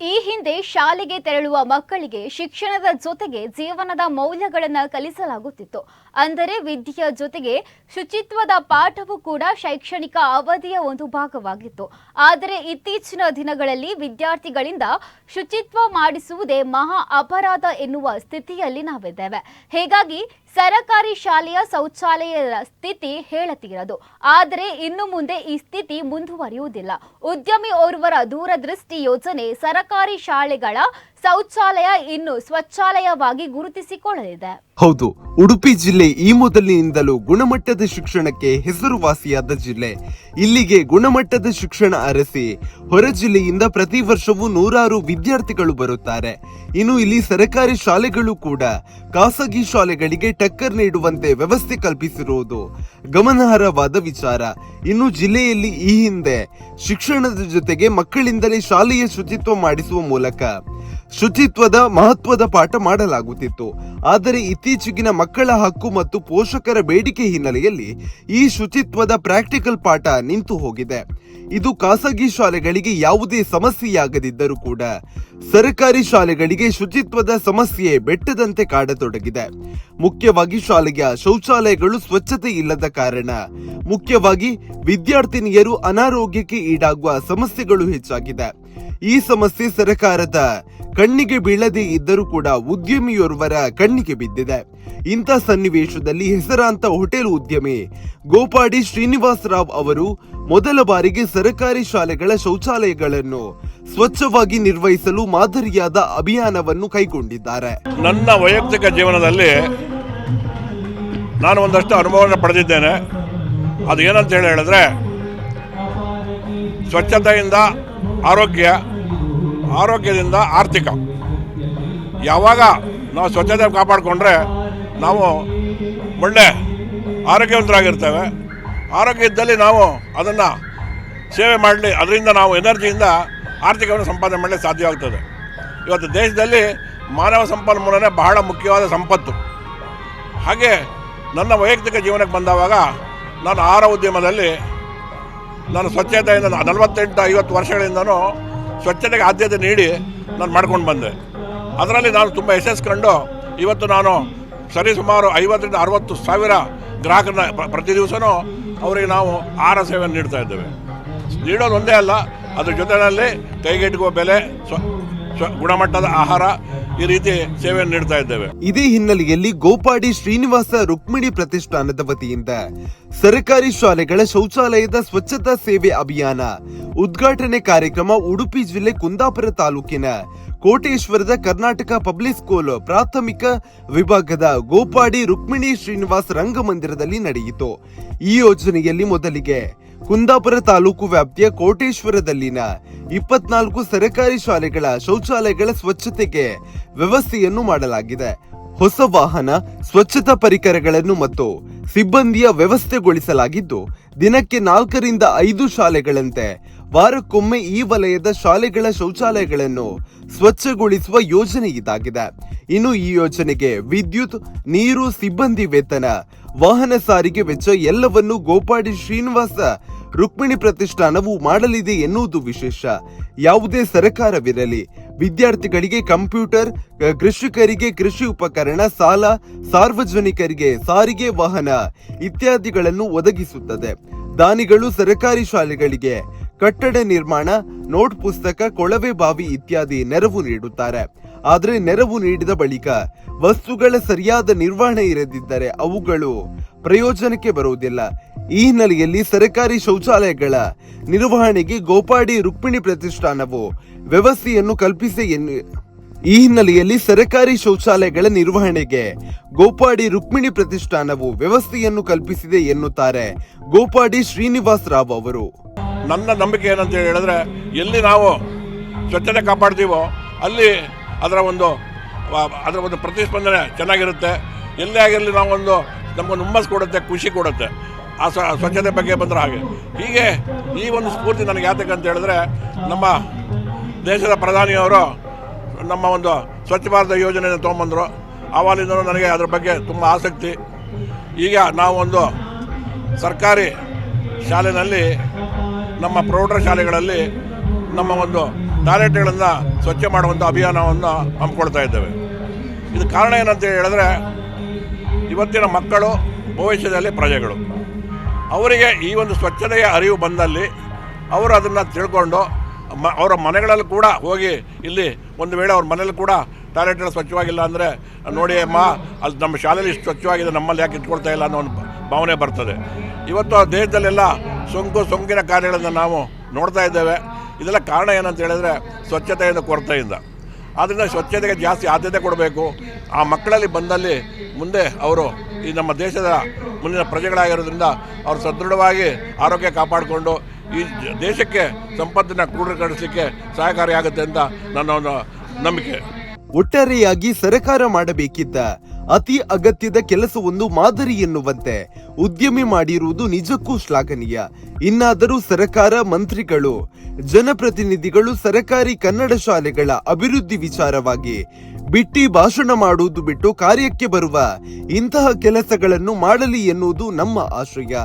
ಈ ಹಿಂದೆ ಶಾಲೆಗೆ ತೆರಳುವ ಮಕ್ಕಳಿಗೆ ಶಿಕ್ಷಣದ ಜೊತೆಗೆ ಜೀವನದ ಮೌಲ್ಯಗಳನ್ನು ಕಲಿಸಲಾಗುತ್ತಿತ್ತು. ಅಂದರೆ ವಿದ್ಯೆಯ ಜೊತೆಗೆ ಶುಚಿತ್ವದ ಪಾಠವೂ ಕೂಡ ಶೈಕ್ಷಣಿಕ ಅವಧಿಯ ಒಂದು ಭಾಗವಾಗಿತ್ತು. ಆದರೆ ಇತ್ತೀಚಿನ ದಿನಗಳಲ್ಲಿ ವಿದ್ಯಾರ್ಥಿಗಳಿಂದ ಶುಚಿತ್ವ ಮಾಡಿಸುವುದೇ ಮಹಾ ಅಪರಾಧ ಎನ್ನುವ ಸ್ಥಿತಿಯಲ್ಲಿ ನಾವಿದ್ದೇವೆ. ಹೀಗಾಗಿ ಸರಕಾರಿ ಶಾಲೆಯ ಶೌಚಾಲಯದ ಸ್ಥಿತಿ ಹೇಳತೀರದು. ಆದರೆ ಇನ್ನು ಮುಂದೆ ಈ ಸ್ಥಿತಿ ಮುಂದುವರಿಯುವುದಿಲ್ಲ. ಉದ್ಯಮಿ ಓರ್ವರ ದೂರದೃಷ್ಟಿ ಯೋಜನೆ ಸರಕಾರಿ ಶಾಲೆಗಳ ಶೌಚಾಲಯ ಇನ್ನು ಸ್ವಚ್ಛಾಲಯವಾಗಿ ಗುರುತಿಸಿಕೊಳ್ಳಲಿದೆ. ಹೌದು, ಉಡುಪಿ ಜಿಲ್ಲೆ ಈ ಮೊದಲಿನಿಂದಲೂ ಗುಣಮಟ್ಟದ ಶಿಕ್ಷಣಕ್ಕೆ ಹೆಸರುವಾಸಿಯಾದ ಜಿಲ್ಲೆ. ಇಲ್ಲಿಗೆ ಗುಣಮಟ್ಟದ ಶಿಕ್ಷಣ ಅರಸಿ ಹೊರ ಜಿಲ್ಲೆಯಿಂದ ಪ್ರತಿ ವರ್ಷವೂ ನೂರಾರು ವಿದ್ಯಾರ್ಥಿಗಳು ಬರುತ್ತಾರೆ. ಇನ್ನು ಇಲ್ಲಿ ಸರಕಾರಿ ಶಾಲೆಗಳು ಕೂಡ ಖಾಸಗಿ ಶಾಲೆಗಳಿಗೆ ಟಕ್ಕರ್ ನೀಡುವಂತೆ ವ್ಯವಸ್ಥೆ ಕಲ್ಪಿಸಿರುವುದು ಗಮನಾರ್ಹವಾದ ವಿಚಾರ. ಇನ್ನು ಜಿಲ್ಲೆಯಲ್ಲಿ ಈ ಹಿಂದೆ ಶಿಕ್ಷಣದ ಜೊತೆಗೆ ಮಕ್ಕಳಿಂದಲೇ ಶಾಲೆಯ ಶುಚಿತ್ವ ಮಾಡಿಸುವ ಮೂಲಕ ಶುಚಿತ್ವದ ಮಹತ್ವದ ಪಾಠ ಮಾಡಲಾಗುತ್ತಿತ್ತು. ಆದರೆ ಇತ್ತೀಚೆಗಿನ ಮಕ್ಕಳ ಹಕ್ಕು ಮತ್ತು ಪೋಷಕರ ಬೇಡಿಕೆ ಹಿನ್ನೆಲೆಯಲ್ಲಿ ಈ ಶುಚಿತ್ವದ ಪ್ರಾಕ್ಟಿಕಲ್ ಪಾಠ ನಿಂತು ಹೋಗಿದೆ. ಇದು ಖಾಸಗಿ ಶಾಲೆಗಳಿಗೆ ಯಾವುದೇ ಸಮಸ್ಯೆಯಾಗದಿದ್ದರೂ ಕೂಡ ಸರ್ಕಾರಿ ಶಾಲೆಗಳಿಗೆ ಶುಚಿತ್ವದ ಸಮಸ್ಯೆ ಬೆಟ್ಟದಂತೆ ಕಾಡತೊಡಗಿದೆ. ಮುಖ್ಯವಾಗಿ ಶಾಲೆಯ ಶೌಚಾಲಯಗಳು ಸ್ವಚ್ಛತೆ ಇಲ್ಲದ ಕಾರಣ ಮುಖ್ಯವಾಗಿ ವಿದ್ಯಾರ್ಥಿನಿಯರು ಅನಾರೋಗ್ಯಕ್ಕೆ ಈಡಾಗುವ ಸಮಸ್ಯೆಗಳು ಹೆಚ್ಚಾಗಿದೆ. ಈ ಸಮಸ್ಯೆ ಸರ್ಕಾರದ ಕಣ್ಣಿಗೆ ಬೀಳದೇ ಇದ್ದರೂ ಕೂಡ ಉದ್ಯಮಿಯೋರ್ವರ ಕಣ್ಣಿಗೆ ಬಿದ್ದಿದೆ. ಇಂಥ ಸನ್ನಿವೇಶದಲ್ಲಿ ಹೆಸರಾಂತ ಹೋಟೆಲ್ ಉದ್ಯಮಿ ಗೋಪಾಡಿ ಶ್ರೀನಿವಾಸ ರಾವ್ ಅವರು ಮೊದಲ ಬಾರಿಗೆ ಸರ್ಕಾರಿ ಶಾಲೆಗಳ ಶೌಚಾಲಯಗಳನ್ನು ಸ್ವಚ್ಛವಾಗಿ ನಿರ್ವಹಿಸಲು ಮಾದರಿಯಾದ ಅಭಿಯಾನವನ್ನು ಕೈಗೊಂಡಿದ್ದಾರೆ. ನನ್ನ ವೈಯಕ್ತಿಕ ಜೀವನದಲ್ಲಿ ನಾನು ಒಂದಷ್ಟು ಅನುಭವವನ್ನು ಪಡೆದಿದ್ದೇನೆ. ಅದು ಏನಂತ ಹೇಳಿದ್ರೆ, ಸ್ವಚ್ಛತೆಯಿಂದ ಆರೋಗ್ಯ, ಆರೋಗ್ಯದಿಂದ ಆರ್ಥಿಕ. ಯಾವಾಗ ನಾವು ಸ್ವಚ್ಛತೆ ಕಾಪಾಡಿಕೊಂಡ್ರೆ ನಾವು ಒಳ್ಳೆ ಆರೋಗ್ಯವಂತರಾಗಿರ್ತೇವೆ. ಆರೋಗ್ಯ ಇದ್ದಲ್ಲಿ ನಾವು ಅದನ್ನು ಸೇವೆ ಮಾಡಲಿ, ಅದರಿಂದ ನಾವು ಎನರ್ಜಿಯಿಂದ ಆರ್ಥಿಕವನ್ನು ಸಂಪಾದನೆ ಮಾಡಲಿಕ್ಕೆ ಸಾಧ್ಯವಾಗ್ತದೆ. ಇವತ್ತು ದೇಶದಲ್ಲಿ ಮಾನವ ಸಂಪನ್ಮೂಲನೇ ಬಹಳ ಮುಖ್ಯವಾದ ಸಂಪತ್ತು. ಹಾಗೆ ನನ್ನ ವೈಯಕ್ತಿಕ ಜೀವನಕ್ಕೆ ಬಂದವಾಗ ನಾನು ಆಹಾರ ಉದ್ಯಮದಲ್ಲಿ ನಾನು ಸ್ವಚ್ಛತೆಯಿಂದ 48-50 ವರ್ಷಗಳಿಂದನೂ ಸ್ವಚ್ಛತೆಗೆ ಆದ್ಯತೆ ನೀಡಿ ನಾನು ಮಾಡ್ಕೊಂಡು ಬಂದೆ. ಅದರಲ್ಲಿ ನಾನು ತುಂಬ ಯಶಸ್ಸು ಕಂಡು ಇವತ್ತು ನಾನು ಸರಿಸುಮಾರು 50-60 ಸಾವಿರ ಗ್ರಾಹಕರನ್ನ ಪ್ರತಿ ದಿವಸನೂ ಅವರಿಗೆ ನಾವು ಆಹಾರ ಸೇವೆಯನ್ನು ನೀಡ್ತಾ ಇದ್ದೇವೆ. ನೀಡೋದು ಒಂದೇ ಅಲ್ಲ, ಅದ್ರ ಜೊತೆಯಲ್ಲಿ ಕೈಗೆಟುಕುವ ಬೆಲೆ, ಗುಣಮಟ್ಟದ ಆಹಾರ, ಈ ರೀತಿ ಸೇವೆಯನ್ನು ನೀಡ್ತಾ ಇದ್ದೇವೆ. ಇದೇ ಹಿನ್ನೆಲೆಯಲ್ಲಿ ಗೋಪಾಡಿ ಶ್ರೀನಿವಾಸ ರುಕ್ಮಿಣಿ ಪ್ರತಿಷ್ಠಾನದ ವತಿಯಿಂದ ಸರ್ಕಾರಿ ಶಾಲೆಗಳ ಶೌಚಾಲಯದ ಸ್ವಚ್ಛತಾ ಸೇವೆ ಅಭಿಯಾನ ಉದ್ಘಾಟನೆ ಕಾರ್ಯಕ್ರಮ ಉಡುಪಿ ಜಿಲ್ಲೆ ಕುಂದಾಪುರ ತಾಲೂಕಿನ ಕೋಟೇಶ್ವರದ ಕರ್ನಾಟಕ ಪಬ್ಲಿಕ್ ಸ್ಕೂಲ್ ಪ್ರಾಥಮಿಕ ವಿಭಾಗದ ಗೋಪಾಡಿ ರುಕ್ಮಿಣಿ ಶ್ರೀನಿವಾಸ ರಂಗಮಂದಿರದಲ್ಲಿ ನಡೆಯಿತು. ಈ ಯೋಜನೆಯಲ್ಲಿ ಮೊದಲಿಗೆ ಕುಂದಾಪುರ ತಾಲೂಕು ವ್ಯಾಪ್ತಿಯ ಕೋಟೇಶ್ವರದಲ್ಲಿನ 24 ಸರ್ಕಾರಿ ಶಾಲೆಗಳ ಶೌಚಾಲಯಗಳ ಸ್ವಚ್ಛತೆಗೆ ವ್ಯವಸ್ಥೆಯನ್ನು ಮಾಡಲಾಗಿದೆ. ಹೊಸ ವಾಹನ, ಸ್ವಚ್ಛತಾ ಪರಿಕರಗಳನ್ನು ಮತ್ತು ಸಿಬ್ಬಂದಿಯ ವ್ಯವಸ್ಥೆಗೊಳಿಸಲಾಗಿದ್ದು, ದಿನಕ್ಕೆ 4ರಿಂದ 5 ಶಾಲೆಗಳಂತೆ ವಾರಕ್ಕೊಮ್ಮೆ ಈ ವಲಯದ ಶಾಲೆಗಳ ಶೌಚಾಲಯಗಳನ್ನು ಸ್ವಚ್ಛಗೊಳಿಸುವ ಯೋಜನೆ ಇದಾಗಿದೆ. ಇನ್ನು ಈ ಯೋಜನೆಗೆ ವಿದ್ಯುತ್, ನೀರು, ಸಿಬ್ಬಂದಿ ವೇತನ, ವಾಹನ ಸಾರಿಗೆ ವೆಚ್ಚ ಎಲ್ಲವನ್ನು ಗೋಪಾಡಿ ಶ್ರೀನಿವಾಸ ರುಕ್ಮಿಣಿ ಪ್ರತಿಷ್ಠಾನವು ಮಾಡಲಿದೆ ಎನ್ನುವುದು ವಿಶೇಷ. ಯಾವುದೇ ಸರ್ಕಾರವಿರಲಿ, ವಿದ್ಯಾರ್ಥಿಗಳಿಗೆ ಕಂಪ್ಯೂಟರ್, ಕೃಷಿಕರಿಗೆ ಕೃಷಿ ಉಪಕರಣ, ಸಾಲ, ಸಾರ್ವಜನಿಕರಿಗೆ ಸಾರಿಗೆ ವಾಹನ ಇತ್ಯಾದಿಗಳನ್ನು ಒದಗಿಸುತ್ತದೆ. ದಾನಿಗಳು ಸರ್ಕಾರಿ ಶಾಲೆಗಳಿಗೆ ಕಟ್ಟಡ ನಿರ್ಮಾಣ, ನೋಟ್ ಪುಸ್ತಕ, ಕೊಳವೆ ಬಾವಿ ಇತ್ಯಾದಿ ನೆರವು ನೀಡುತ್ತಾರೆ. ಆದರೆ ನೆರವು ನೀಡಿದ ಬಳಿಕ ವಸ್ತುಗಳ ಸರಿಯಾದ ನಿರ್ವಹಣೆ ಇರದಿದ್ದರೆ ಅವುಗಳು ಪ್ರಯೋಜನಕ್ಕೆ ಬರುವುದಿಲ್ಲ. ಈ ಹಿನ್ನೆಲೆಯಲ್ಲಿ ಸರ್ಕಾರಿ ಶೌಚಾಲಯಗಳ ನಿರ್ವಹಣೆಗೆ ಗೋಪಾಡಿ ರುಕ್ಮಿಣಿ ಪ್ರತಿಷ್ಠಾನವು ವ್ಯವಸ್ಥೆಯನ್ನು ಕಲ್ಪಿಸಿ ಈ ಹಿನ್ನೆಲೆಯಲ್ಲಿ ಸರ್ಕಾರಿ ಶೌಚಾಲಯಗಳ ನಿರ್ವಹಣೆಗೆ ಗೋಪಾಡಿ ರುಕ್ಮಿಣಿ ಪ್ರತಿಷ್ಠಾನವು ವ್ಯವಸ್ಥೆಯನ್ನು ಕಲ್ಪಿಸಿದೆ ಎನ್ನುತ್ತಾರೆ ಗೋಪಾಡಿ ಶ್ರೀನಿವಾಸ ರಾವ್ ಅವರು. ನನ್ನ ನಂಬಿಕೆ ಏನಂತ ಹೇಳಿದ್ರೆ, ಎಲ್ಲಿ ನಾವು ಸ್ವಚ್ಛತೆ ಕಾಪಾಡ್ತೀವೋ ಅಲ್ಲಿ ಅದರ ಒಂದು ಪ್ರತಿಸ್ಪಂದನೆ ಚೆನ್ನಾಗಿರುತ್ತೆ. ಎಲ್ಲೇ ಆಗಿರಲಿ ನಮಗೊಂದು ಹುಮ್ಮಸ್ ಕೊಡುತ್ತೆ, ಖುಷಿ ಕೊಡುತ್ತೆ ಆ ಸ್ವಚ್ಛತೆ ಬಗ್ಗೆ ಬಂದರೆ. ಹೀಗೆ ಈ ಒಂದು ಸ್ಫೂರ್ತಿ ನನಗೆ ಯಾತಕ್ಕೆ ಅಂತ ಹೇಳಿದ್ರೆ, ನಮ್ಮ ದೇಶದ ಪ್ರಧಾನಿಯವರು ನಮ್ಮ ಒಂದು ಸ್ವಚ್ಛ ಭಾರತ ಯೋಜನೆಯನ್ನು ತೊಗೊಂಬಂದರು. ಆವಾಗಿಂದಲೂ ನನಗೆ ಅದರ ಬಗ್ಗೆ ತುಂಬ ಆಸಕ್ತಿ. ಈಗ ನಾವು ಒಂದು ಸರ್ಕಾರಿ ಶಾಲೆಯಲ್ಲಿ, ನಮ್ಮ ಪ್ರೌಢ ಶಾಲೆಗಳಲ್ಲಿ ನಮ್ಮ ಒಂದು ಟಾಯ್ಲೆಟ್ಗಳನ್ನು ಸ್ವಚ್ಛ ಮಾಡುವಂಥ ಅಭಿಯಾನವನ್ನು ಹಮ್ಮಿಕೊಳ್ತಾ ಇದ್ದೇವೆ. ಇದು ಕಾರಣ ಏನಂತ ಹೇಳಿದ್ರೆ, ಇವತ್ತಿನ ಮಕ್ಕಳು ಭವಿಷ್ಯದಲ್ಲಿ ಪ್ರಜೆಗಳು. ಅವರಿಗೆ ಈ ಒಂದು ಸ್ವಚ್ಛತೆಯ ಅರಿವು ಬಂದಲ್ಲಿ ಅವರು ಅದನ್ನು ತಿಳ್ಕೊಂಡು ಅವರ ಮನೆಗಳಲ್ಲಿ ಕೂಡ ಹೋಗಿ, ಇಲ್ಲಿ ಒಂದು ವೇಳೆ ಅವ್ರ ಮನೇಲಿ ಕೂಡ ಟಾಯ್ಲೆಟ್ ಸ್ವಚ್ಛವಾಗಿಲ್ಲ ಅಂದರೆ, ನೋಡಿ ಅಮ್ಮ ಅಲ್ಲಿ ನಮ್ಮ ಶಾಲೆಯಲ್ಲಿ ಇಷ್ಟು ಸ್ವಚ್ಛವಾಗಿದೆ, ನಮ್ಮಲ್ಲಿ ಯಾಕೆ ಇಟ್ಕೊಳ್ತಾ ಇಲ್ಲ ಅನ್ನೋ ಒಂದು ಭಾವನೆ ಬರ್ತದೆ. ಇವತ್ತು ದೇಶದಲ್ಲೆಲ್ಲ ಸೋಂಕಿನ ಕಾರ್ಯಗಳನ್ನು ನಾವು ನೋಡ್ತಾ ಇದ್ದೇವೆ. ಇದೆಲ್ಲ ಕಾರಣ ಏನಂತ ಹೇಳಿದ್ರೆ ಸ್ವಚ್ಛತೆಯಿಂದ ಕೊರತೆಯಿಂದ. ಆದ್ದರಿಂದ ಸ್ವಚ್ಛತೆಗೆ ಜಾಸ್ತಿ ಆದ್ಯತೆ ಕೊಡಬೇಕು. ಆ ಮಕ್ಕಳಲ್ಲಿ ಬಂದಲ್ಲಿ ಮುಂದೆ ಅವರು ಈ ನಮ್ಮ ದೇಶದ ಮುಂದಿನ ಪ್ರಜೆಗಳಾಗಿರೋದ್ರಿಂದ ಅವರು ಸದೃಢವಾಗಿ ಆರೋಗ್ಯ ಕಾಪಾಡಿಕೊಂಡು ಈ ದೇಶಕ್ಕೆ ಸಂಪತ್ತನ್ನು ಕ್ರೋಢೀಕರಿಸಲಿಕ್ಕೆ ಸಹಕಾರಿಯಾಗುತ್ತೆ ಅಂತ ನನ್ನ ಒಂದು ನಂಬಿಕೆ. ಒಟ್ಟಾರೆಯಾಗಿ ಸರ್ಕಾರ ಮಾಡಬೇಕಿದ್ದ ಅತಿ ಅಗತ್ಯದ ಕೆಲಸವೊಂದು ಮಾದರಿ ಎನ್ನುವಂತೆ ಉದ್ಯಮಿ ಮಾಡಿರುವುದು ನಿಜಕ್ಕೂ ಶ್ಲಾಘನೀಯ. ಇನ್ನಾದರೂ ಸರ್ಕಾರ, ಮಂತ್ರಿಗಳು, ಜನಪ್ರತಿನಿಧಿಗಳು ಸರ್ಕಾರಿ ಕನ್ನಡ ಶಾಲೆಗಳ ಅಭಿವೃದ್ಧಿ ವಿಚಾರವಾಗಿ ಬಿಟ್ಟಿ ಭಾಷಣ ಮಾಡುವುದು ಬಿಟ್ಟು ಕಾರ್ಯಕ್ಕೆ ಬರುವ ಇಂತಹ ಕೆಲಸಗಳನ್ನು ಮಾಡಲಿ ಎನ್ನುವುದು ನಮ್ಮ ಆಶಯ.